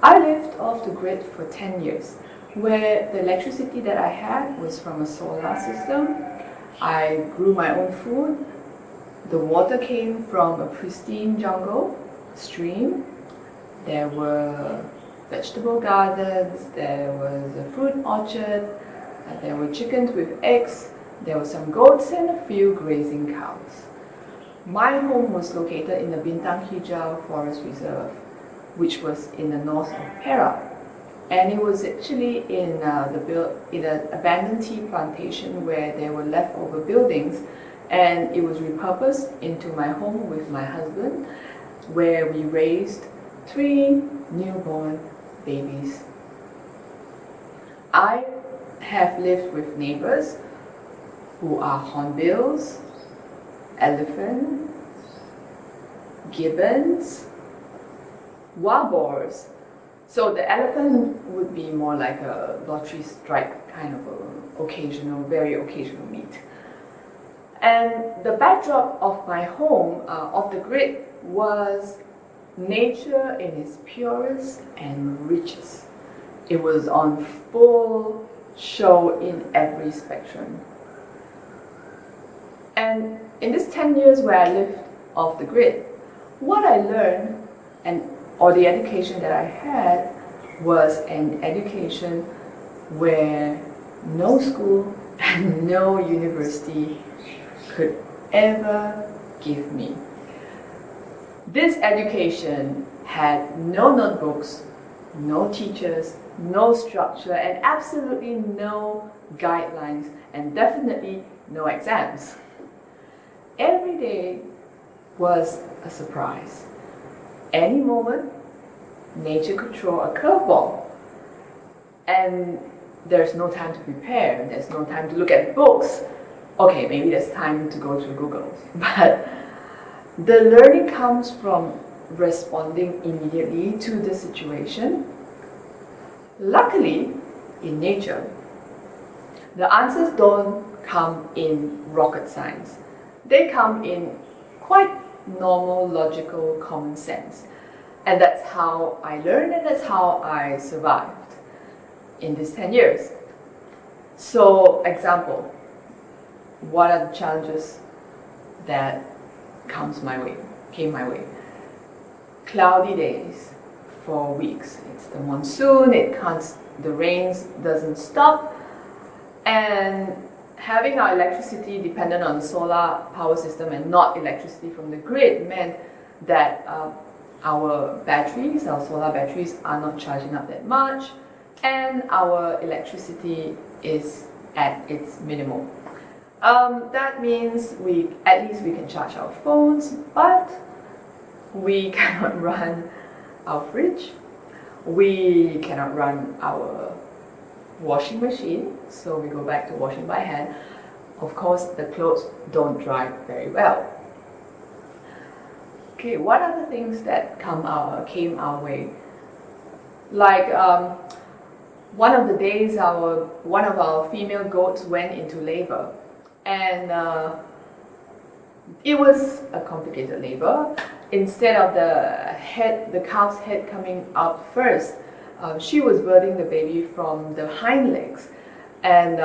I lived off the grid for 10 years, where the electricity that I had was from a solar system. I grew my own food. The water came from a pristine jungle, stream. There were vegetable gardens, there was a fruit orchard, there were chickens with eggs, there were some goats and a few grazing cows. My home was located in the Bintang Hijau Forest Reserve, which was in the north of Perak. And it was actually in an abandoned tea plantation where there were leftover buildings, and it was repurposed into my home with my husband, where we raised 3 newborn babies. I have lived with neighbors who are hornbills, elephant, gibbons, wild boars. So the elephant would be more like a lottery strike kind of very occasional meet. And the backdrop of my home, of the grid, was nature in its purest and richest. It was on full show in every spectrum. And in this 10 years where I lived off the grid, what I learned or the education that I had was an education where no school and no university could ever give me. This education had no notebooks, no teachers, no structure, and absolutely no guidelines, and definitely no exams. Every day was a surprise. Any moment, nature could throw a curveball, and there's no time to prepare, there's no time to look at books. Okay, maybe there's time to go through Google, but the learning comes from responding immediately to the situation. Luckily, in nature, the answers don't come in rocket science. They come in quite normal, logical, common sense. And that's how I learned, and that's how I survived in these 10 years. So, example, what are the challenges that came my way? Cloudy days for weeks. It's the monsoon, the rains doesn't stop, and having our electricity dependent on the solar power system and not electricity from the grid meant that our solar batteries are not charging up that much, and our electricity is at its minimum. That means at least we can charge our phones, but we cannot run our fridge, we cannot run our washing machine, so we go back to washing by hand. Of course, the clothes don't dry very well. Okay, what are the things that came our way? Like one of the days, one of our female goats went into labor, and it was a complicated labor. Instead of the calf's head coming out first, she was birthing the baby from the hind legs. And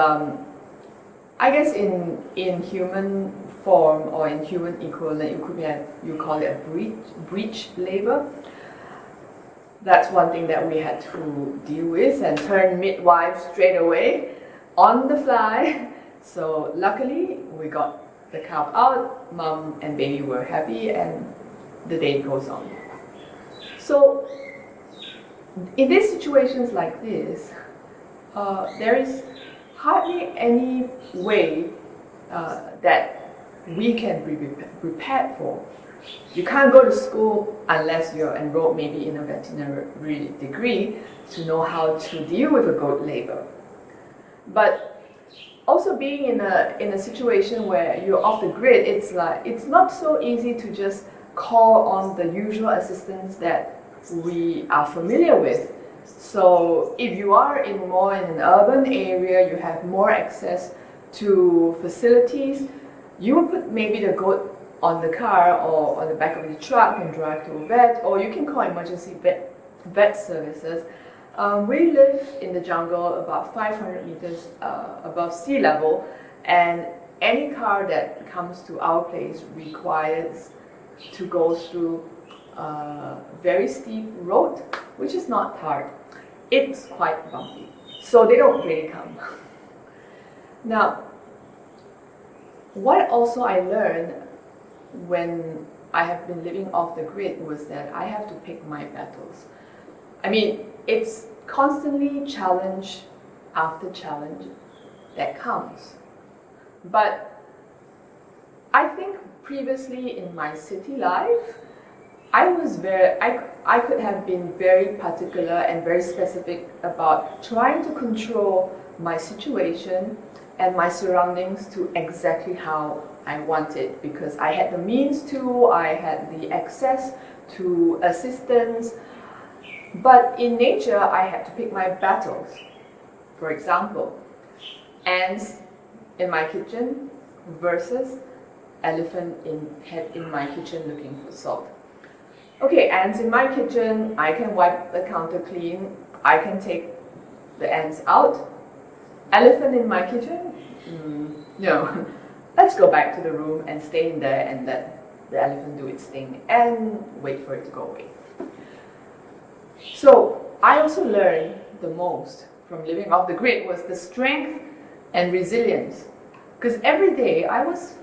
I guess in human form or in human equivalent, you call it a breech labor. That's one thing that we had to deal with and turn midwife straight away on the fly. So luckily we got the calf out, mom and baby were happy, and the day goes on. So in these situations like this, there is hardly any way that we can be prepared for. You can't go to school unless you're enrolled maybe in a veterinary degree to know how to deal with a goat labor. But also being in a situation where you're off the grid, it's not so easy to just call on the usual assistance that we are familiar with. So if you are more in an urban area, you have more access to facilities, you would put maybe the goat on the car or on the back of the truck and drive to a vet, or you can call emergency vet vet services. We live in the jungle about 500 meters above sea level, and any car that comes to our place requires to go through a very steep road, which is not hard. It's quite bumpy, so they don't really come. Now, what also I learned when I have been living off the grid was that I have to pick my battles. I mean, it's constantly challenge after challenge that comes. But I think previously in my city life, I could have been very particular and very specific about trying to control my situation and my surroundings to exactly how I want it, because I had the means to, I had the access to assistance. But in nature, I had to pick my battles. For example, ants in my kitchen versus elephant in my kitchen looking for salt. Okay, ants in my kitchen, I can wipe the counter clean, I can take the ants out. Elephant in my kitchen? No. Let's go back to the room and stay in there and let the elephant do its thing and wait for it to go away. So I also learned the most from living off the grid was the strength and resilience. Because every day I was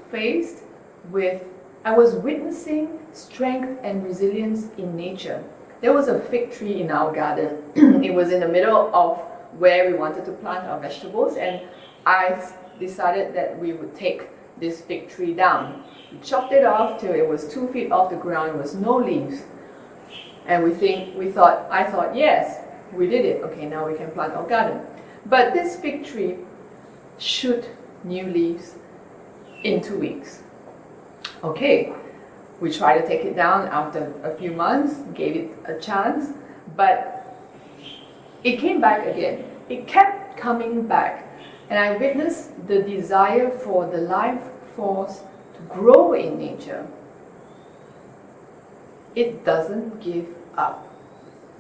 witnessing strength and resilience in nature. There was a fig tree in our garden. It was in the middle of where we wanted to plant our vegetables, and I decided that we would take this fig tree down. We chopped it off till it was 2 feet off the ground. It was no leaves. And I thought, yes, we did it. Okay, now we can plant our garden. But this fig tree shoot new leaves in 2 weeks. Okay, we tried to take it down after a few months, gave it a chance, but it came back again. It kept coming back. And I witnessed the desire for the life force to grow in nature. It doesn't give up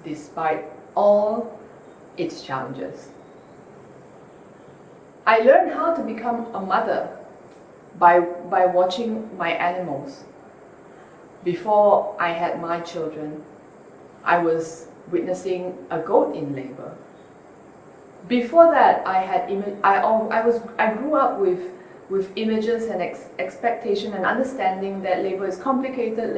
despite all its challenges. I learned how to become a mother by watching my animals. Before I had my children, I was witnessing a goat in labor. Before that, I grew up with images and expectation and understanding that labor is complicated.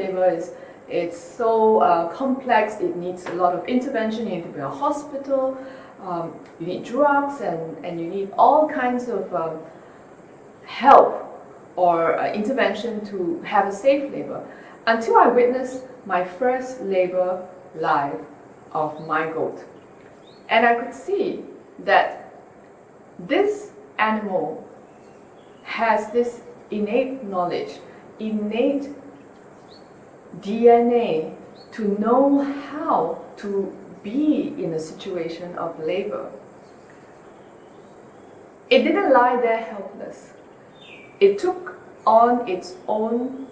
It's so complex. It needs a lot of intervention. You need to be in a hospital. You need drugs, and you need all kinds of help or intervention to have a safe labor. Until I witnessed my first labor live of my goat, and I could see that this animal has this innate knowledge, innate DNA to know how to be in a situation of labor. It didn't lie there helpless. It took on its own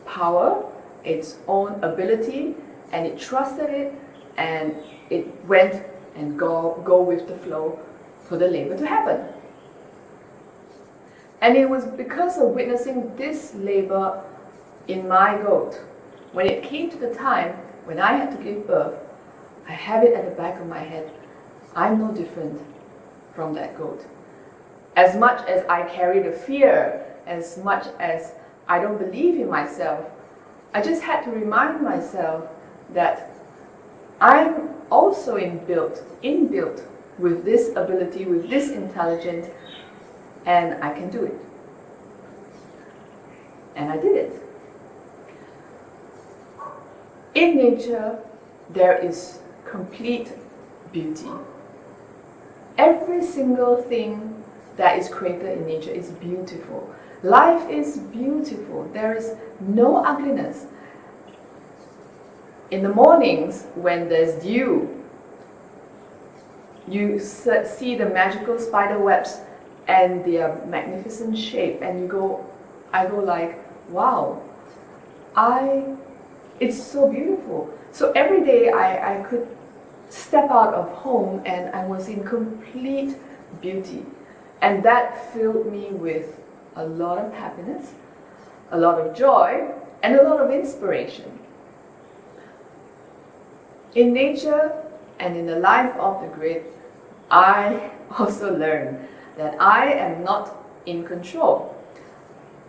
power, its own ability, and it trusted it, and it went and go with the flow for the labor to happen. And it was because of witnessing this labor in my goat, when it came to the time when I had to give birth, I have it at the back of my head, I'm no different from that goat. As much as I carry the fear, as much as I don't believe in myself, I just had to remind myself that I'm also inbuilt with this ability, with this intelligence, and I can do it. And I did it. In nature, there is complete beauty. Every single thing that is created in nature is beautiful. Life is beautiful. There is no ugliness. In the mornings, when there's dew, you see the magical spider webs and their magnificent shape, and I go like, wow, I It's so beautiful. So every day I could step out of home and I was in complete beauty. And that filled me with a lot of happiness, a lot of joy, and a lot of inspiration. In nature and in the life of the grid, I also learned that I am not in control.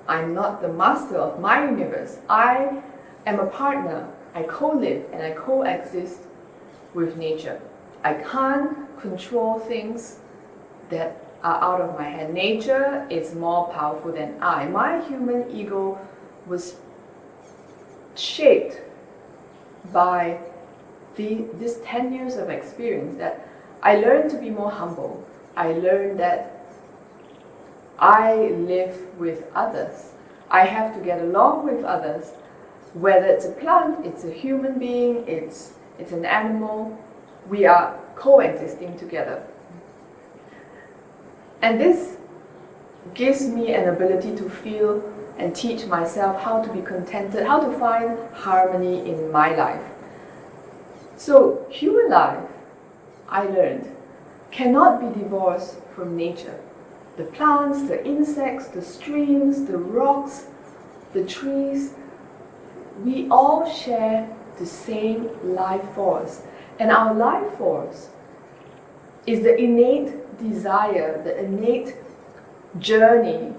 I'm not the master of my universe. I am a partner. I co-live and I coexist with nature. I can't control things that are out of my hand. Nature is more powerful than I. My human ego was shaped by this 10 years of experience that I learned to be more humble. I learned that I live with others. I have to get along with others. Whether it's a plant, it's a human being, it's an animal, we are coexisting together. And this gives me an ability to feel and teach myself how to be contented, how to find harmony in my life. So human life, I learned, cannot be divorced from nature. The plants, the insects, the streams, the rocks, the trees, we all share the same life force. And our life force is the innate desire, the innate journey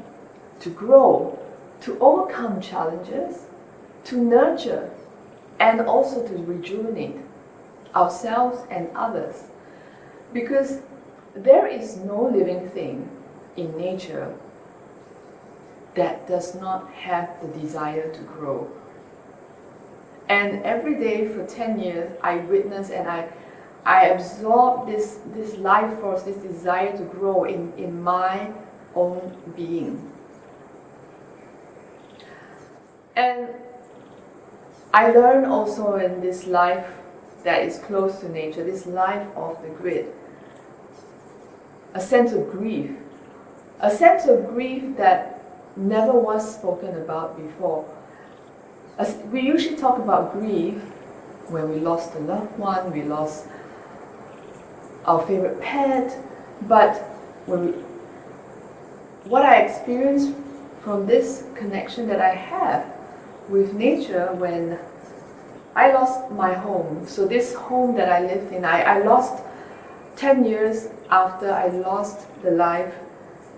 to grow, to overcome challenges, to nurture, and also to rejuvenate ourselves and others. Because there is no living thing in nature that does not have the desire to grow. And every day for 10 years, I witnessed and I absorbed this life force, this desire to grow in my own being. And I learned also in this life that is close to nature, this life of the grid, a sense of grief. A sense of grief that never was spoken about before. We usually talk about grief when we lost a loved one, we lost our favorite pet, but what I experienced from this connection that I have with nature when I lost my home. So this home that I lived in, I lost 10 years after I lost the life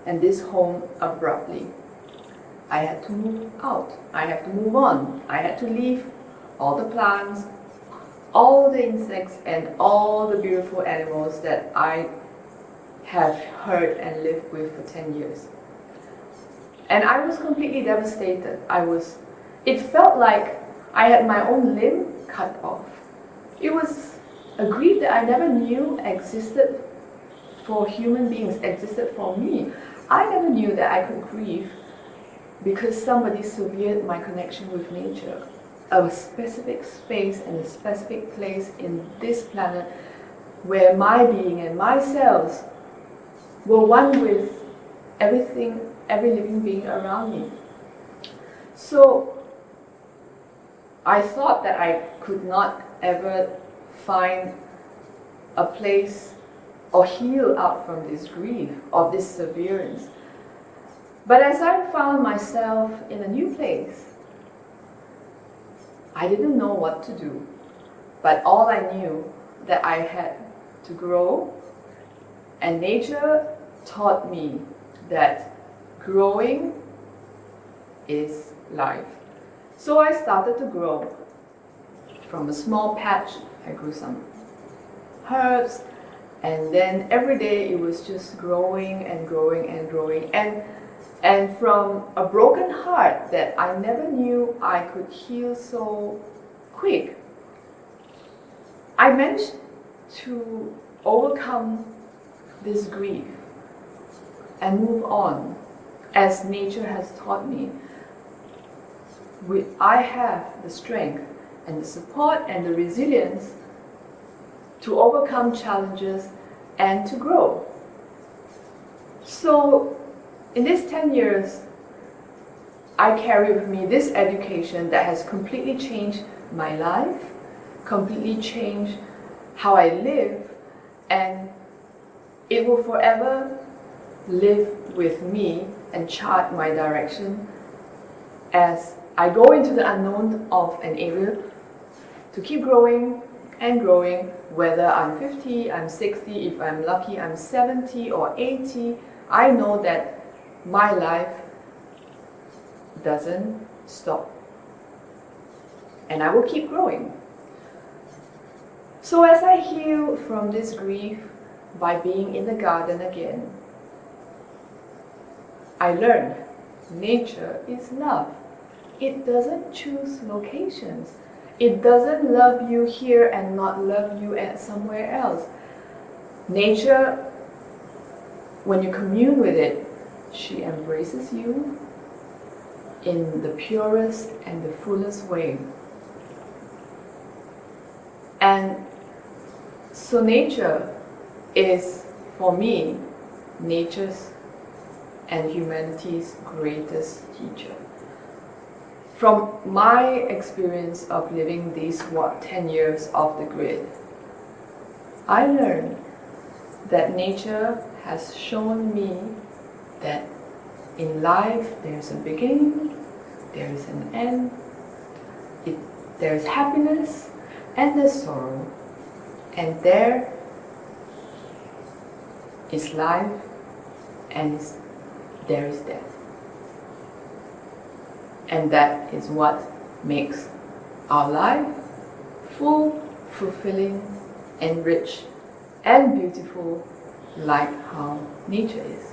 and this home abruptly. I had to move out. I had to move on. I had to leave all the plants, all the insects, and all the beautiful animals that I have heard and lived with for 10 years. And I was completely devastated. It felt like I had my own limb cut off. It was a grief that I never knew existed for human beings, existed for me. I never knew that I could grieve because somebody severed my connection with nature. A specific space and a specific place in this planet where my being and my cells were one with everything, every living being around me. So I thought that I could not ever find a place or heal out from this grief, of this severance. But as I found myself in a new place, I didn't know what to do. But all I knew that I had to grow, and nature taught me that growing is life. So I started to grow. From a small patch, I grew some herbs, and then every day it was just growing and growing and growing. And from a broken heart that I never knew I could heal so quick, I managed to overcome this grief and move on, as nature has taught me. I have the strength and the support and the resilience to overcome challenges and to grow. So in these 10 years, I carry with me this education that has completely changed my life, completely change how I live, and it will forever live with me and chart my direction as I go into the unknown of an area to keep growing and growing, whether I'm 50, I'm 60, if I'm lucky I'm 70 or 80, I know that my life doesn't stop. And I will keep growing. So as I heal from this grief by being in the garden again, I learned nature is love. It doesn't choose locations. It doesn't love you here and not love you at somewhere else. Nature, when you commune with it, she embraces you in the purest and the fullest way. And so nature is, for me, nature's and humanity's greatest teacher. From my experience of living these 10 years off the grid, I learned that nature has shown me that in life there's a beginning, there is an end, there's happiness and there's sorrow, and there is life and there is death. And that is what makes our life full, fulfilling, and rich, and beautiful, like how nature is.